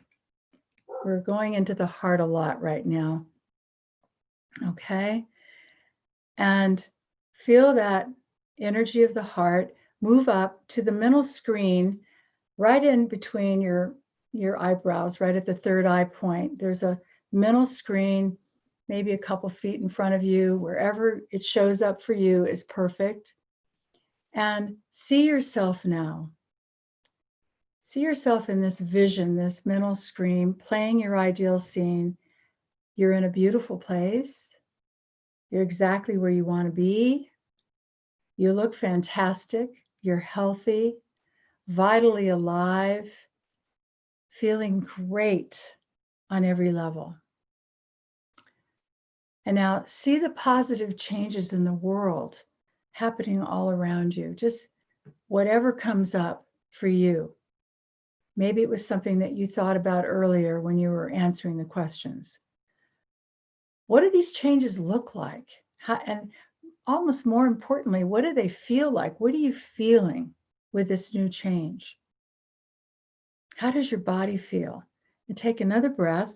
We're going into the heart a lot right now. Okay. And feel that energy of the heart move up to the middle screen, right in between your eyebrows, right at the third eye point. There's a middle screen, maybe a couple feet in front of you. Wherever it shows up for you is perfect. And see yourself now. See yourself in this vision, this middle screen, playing your ideal scene. You're in a beautiful place. You're exactly where you want to be. You look fantastic. You're healthy, vitally alive, feeling great on every level. And now see the positive changes in the world happening all around you. Just whatever comes up for you. Maybe it was something that you thought about earlier when you were answering the questions. What do these changes look like? And almost more importantly, what do they feel like? What are you feeling with this new change? How does your body feel? And take another breath.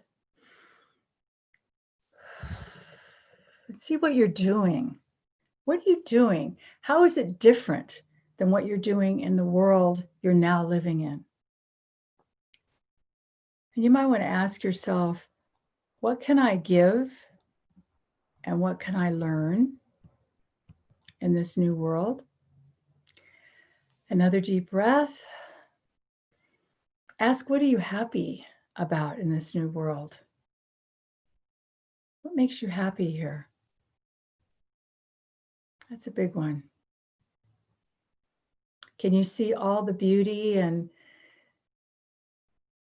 And see what you're doing. What are you doing? How is it different than what you're doing in the world you're now living in? And you might want to ask yourself, what can I give and what can I learn in this new world? Another deep breath. Ask, what are you happy about in this new world? What makes you happy here? That's a big one. Can you see all the beauty and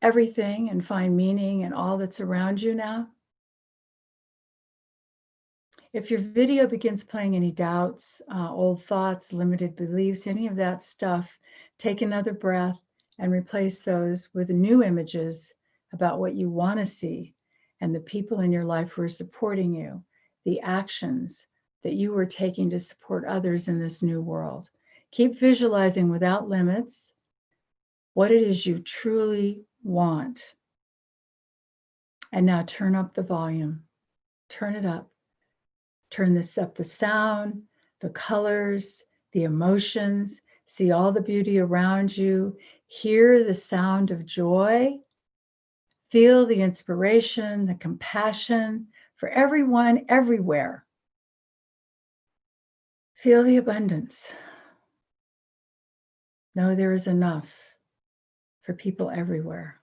everything and find meaning in all that's around you now? If your video begins playing any doubts, old thoughts, limited beliefs, any of that stuff, take another breath and replace those with new images about what you want to see and the people in your life who are supporting you, the actions that you are taking to support others in this new world. Keep visualizing without limits what it is you truly want. And now turn up the volume. Turn it up. Turn this up, the sound, the colors, the emotions. See all the beauty around you. Hear the sound of joy. Feel the inspiration, the compassion for everyone, everywhere. Feel the abundance. Know there is enough for people everywhere.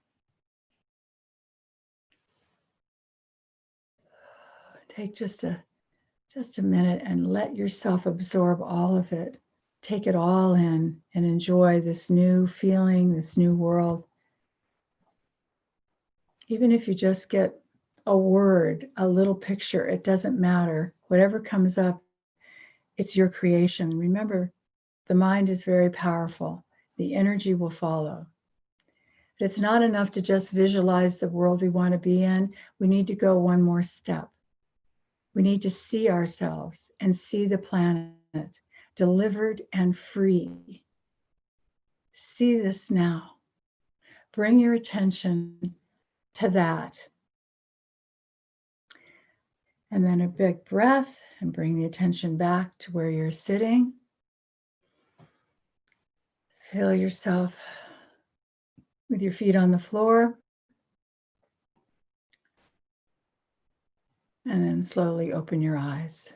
Take just a minute and let yourself absorb all of it. Take it all in and enjoy this new feeling, this new world. Even if you just get a word, a little picture, it doesn't matter. Whatever comes up, it's your creation. Remember, the mind is very powerful. The energy will follow. But it's not enough to just visualize the world we want to be in. We need to go one more step. We need to see ourselves and see the planet delivered and free. See this now. Bring your attention to that. And then a big breath and bring the attention back to where you're sitting. Feel yourself with your feet on the floor. And then slowly open your eyes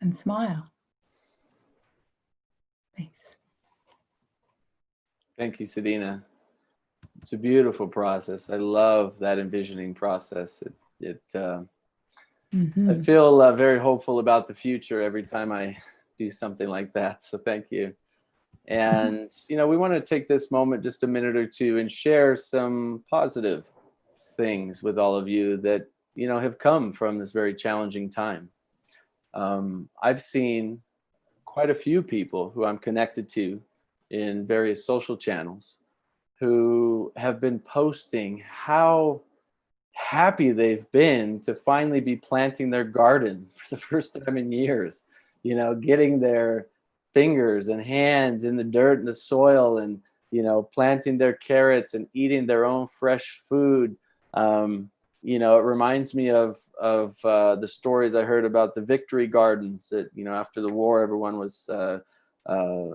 and smile. Thanks. Thank you, Sedina. It's a beautiful process. I love that envisioning process. I feel very hopeful about the future every time I do something like that. So thank you. And, we want to take this moment, just a minute or two, and share some positive things with all of you that, have come from this very challenging time. I've seen quite a few people who I'm connected to in various social channels who have been posting how happy they've been to finally be planting their garden for the first time in years, getting their fingers and hands in the dirt and the soil and, planting their carrots and eating their own fresh food. It reminds me of the stories I heard about the victory gardens that, after the war, everyone was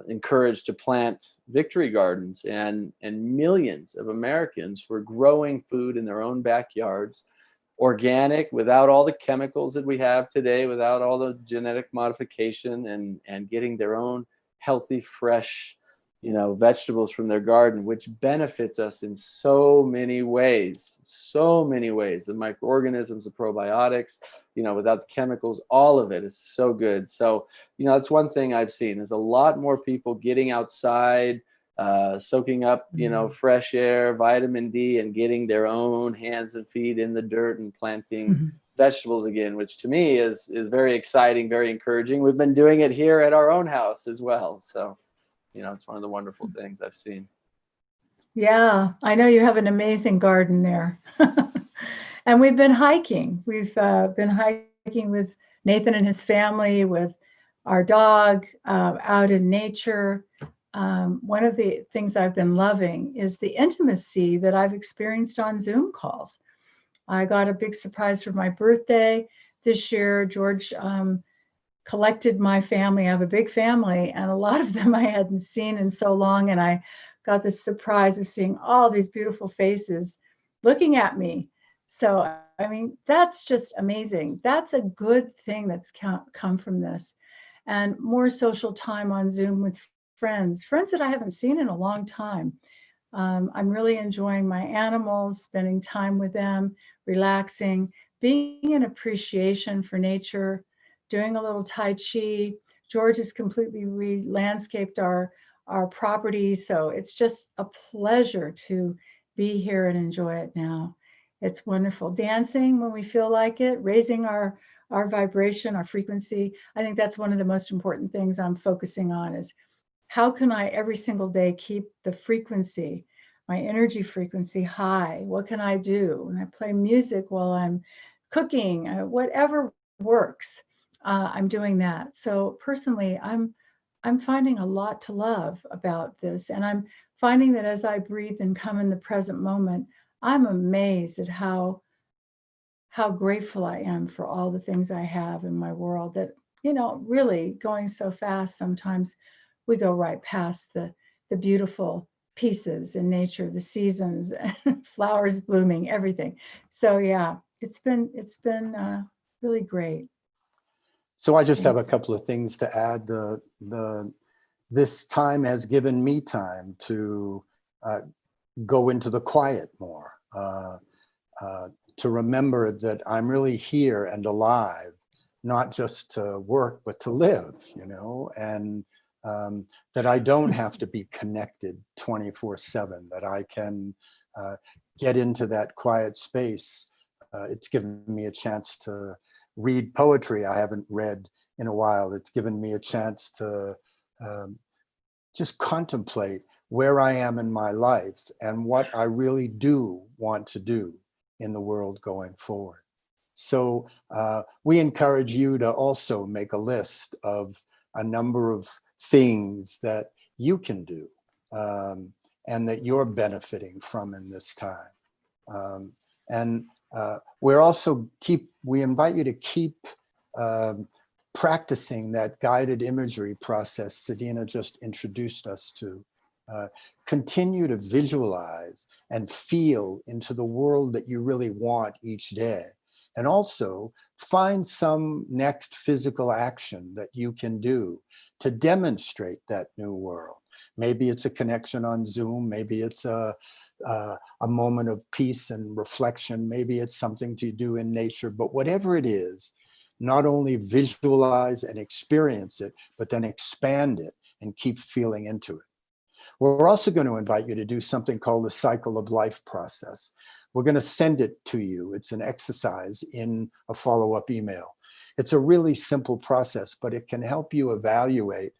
encouraged to plant victory gardens, and millions of Americans were growing food in their own backyards, organic, without all the chemicals that we have today, without all the genetic modification, and getting their own healthy, fresh, vegetables from their garden, which benefits us in so many ways. The microorganisms, the probiotics, without the chemicals, all of it is so good. So, that's one thing I've seen. There's a lot more people getting outside, soaking up, fresh air, vitamin D, and getting their own hands and feet in the dirt and planting vegetables again, which to me is very exciting, very encouraging. We've been doing it here at our own house as well. So, it's one of the wonderful things I've seen. Yeah, I know you have an amazing garden there. And we've been hiking. We've been hiking with Nathan and his family, with our dog, out in nature. one of the things I've been loving is the intimacy that I've experienced on Zoom calls. I got a big surprise for my birthday this year. George collected my family. I have a big family, and a lot of them I hadn't seen in so long. And I got the surprise of seeing all these beautiful faces looking at me. So, I mean, that's just amazing. That's a good thing that's come from this. And more social time on Zoom with friends that I haven't seen in a long time. I'm really enjoying my animals, spending time with them, relaxing, being in appreciation for nature, doing a little Tai Chi. George has completely re-landscaped our property. So it's just a pleasure to be here and enjoy it now. It's wonderful. Dancing when we feel like it, raising our vibration, our frequency. I think that's one of the most important things I'm focusing on is how can I every single day keep the frequency, my energy frequency high? What can I do? And I play music while I'm cooking, whatever works. I'm doing that. So personally, I'm finding a lot to love about this, and I'm finding that as I breathe and come in the present moment, I'm amazed at how grateful I am for all the things I have in my world that, really going so fast, sometimes we go right past the beautiful pieces in nature, the seasons, flowers blooming, everything. So yeah, it's been really great. So I just have a Thanks. couple of things to add. This time has given me time to go into the quiet more, to remember that I'm really here and alive, not just to work, but to live, and that I don't have to be connected 24/7, that I can get into that quiet space. It's given me a chance to read poetry I haven't read in a while. It's given me a chance to just contemplate where I am in my life and what I really do want to do in the world going forward. So we encourage you to also make a list of a number of things that you can do and that you're benefiting from in this time. And we invite you to keep practicing that guided imagery process Sedina just introduced us to. Continue to visualize and feel into the world that you really want each day. And also find some next physical action that you can do to demonstrate that new world. Maybe it's a connection on Zoom, maybe it's a moment of peace and reflection, maybe it's something to do in nature, but whatever it is, not only visualize and experience it, but then expand it and keep feeling into it. We're also going to invite you to do something called the cycle of life process. We're going to send it to you. It's an exercise in a follow-up email. It's a really simple process, but it can help you evaluate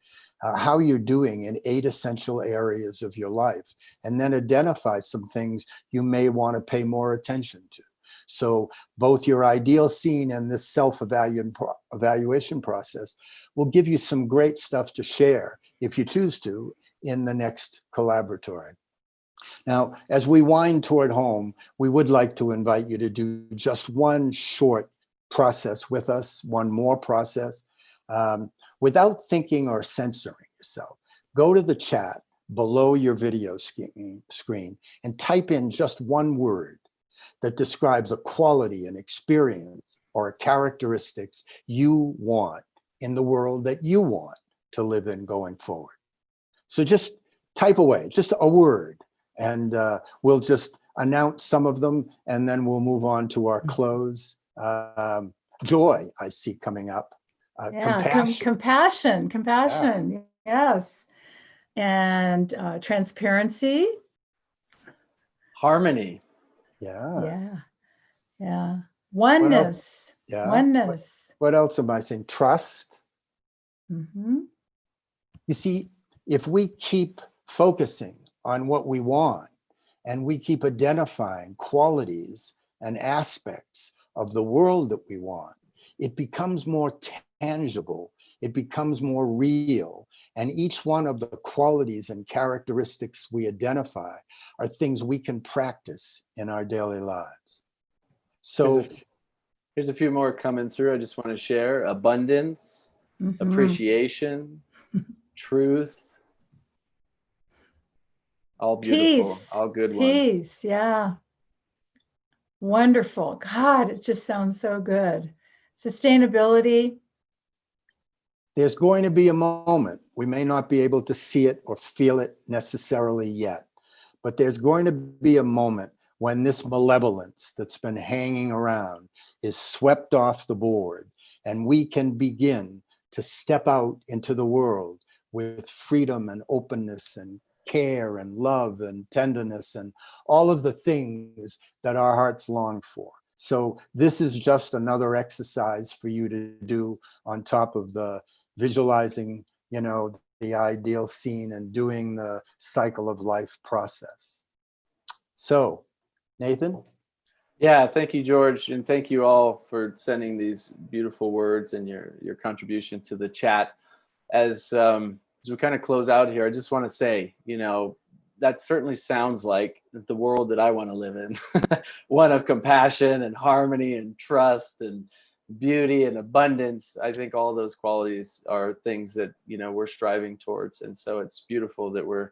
how you're doing in 8 essential areas of your life, and then identify some things you may want to pay more attention to. So both your ideal scene and this self-evaluation process will give you some great stuff to share, if you choose to, in the next collaboratory. Now, as we wind toward home, we would like to invite you to do just one short process with us, one more process, without thinking or censoring yourself. Go to the chat below your video screen and type in just one word that describes a quality, an experience, or characteristics you want in the world that you want to live in going forward. So just type away, just a word, and we'll just announce some of them, and then we'll move on to our close. Joy, I see coming up. Yeah, Compassion. compassion, yes. And transparency. Harmony. Yeah. Yeah. Oneness. Yeah. Oneness. What else am I saying? Trust. Mm-hmm. You see, if we keep focusing on what we want and we keep identifying qualities and aspects of the world that we want, it becomes more tangible it becomes more real. And each one of the qualities and characteristics we identify are things we can practice in our daily lives. So here's a few more coming through. I just want to share: abundance, appreciation, truth. All beautiful, Peace. all good ones. Peace, yeah. Wonderful. God, it just sounds so good. Sustainability. there's going to be a moment, we may not be able to see it or feel it necessarily yet, but there's going to be a moment when this malevolence that's been hanging around is swept off the board, and we can begin to step out into the world with freedom and openness and care and love and tenderness and all of the things that our hearts long for. So this is just another exercise for you to do on top of the visualizing, the ideal scene and doing the cycle of life process. So, Nathan? Yeah, thank you, George, and thank you all for sending these beautiful words and your contribution to the chat. As we kind of close out here, I just want to say, that certainly sounds like the world that I want to live in, one of compassion and harmony and trust and beauty and abundance. I think all those qualities are things that, we're striving towards. And so it's beautiful that we're,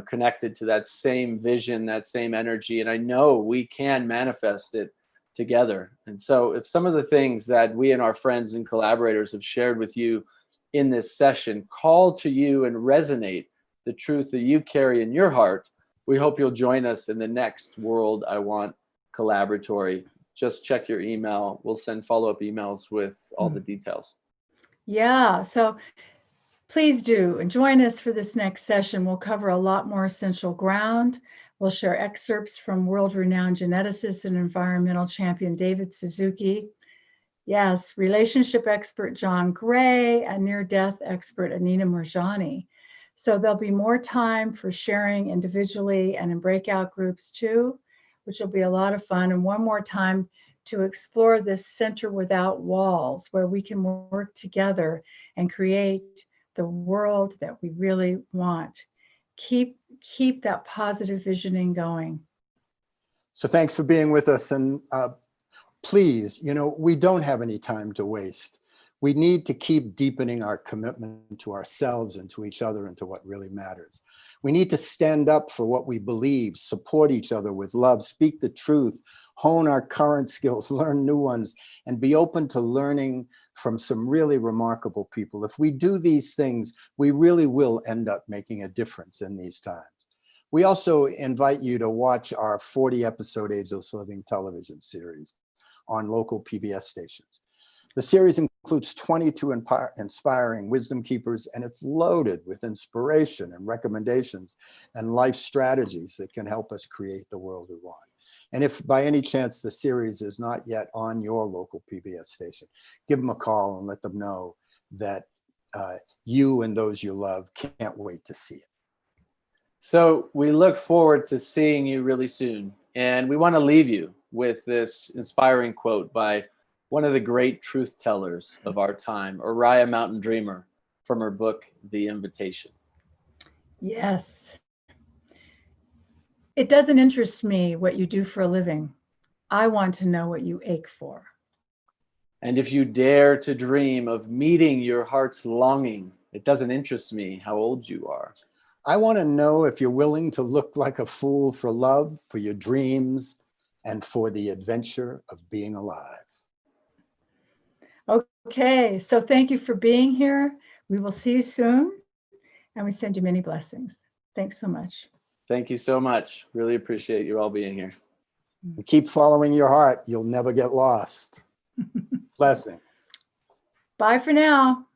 connected to that same vision, that same energy. And I know we can manifest it together. And so if some of the things that we and our friends and collaborators have shared with you in this session call to you and resonate the truth that you carry in your heart, we hope you'll join us in the next World I Want Collaboratory. Just check your email. We'll send follow-up emails with all the details. Yeah, so please do join us for this next session. We'll cover a lot more essential ground. We'll share excerpts from world-renowned geneticist and environmental champion David Suzuki. Yes, relationship expert John Gray and near-death expert Anina Moorjani. So there'll be more time for sharing individually and in breakout groups too, which will be a lot of fun. And one more time to explore this center without walls, where we can work together and create the world that we really want. Keep that positive visioning going. So thanks for being with us. And please, we don't have any time to waste. We need to keep deepening our commitment to ourselves and to each other and to what really matters. We need to stand up for what we believe, support each other with love, speak the truth, hone our current skills, learn new ones, and be open to learning from some really remarkable people. If we do these things, we really will end up making a difference in these times. We also invite you to watch our 40-episode Ageless Living television series on local PBS stations. The series includes 22 inspiring wisdom keepers, and it's loaded with inspiration and recommendations and life strategies that can help us create the world we want. And if by any chance the series is not yet on your local PBS station, give them a call and let them know that you and those you love can't wait to see it. So we look forward to seeing you really soon. And we want to leave you with this inspiring quote by one of the great truth tellers of our time, Oriah Mountain Dreamer, from her book, The Invitation. Yes. It doesn't interest me what you do for a living. I want to know what you ache for. And if you dare to dream of meeting your heart's longing, it doesn't interest me how old you are. I want to know if you're willing to look like a fool for love, for your dreams, and for the adventure of being alive. Okay, so thank you for being here. We will see you soon, and we send you many blessings. Thanks so much. Thank you so much. Really appreciate you all being here. And keep following your heart. You'll never get lost. Blessings. Bye for now.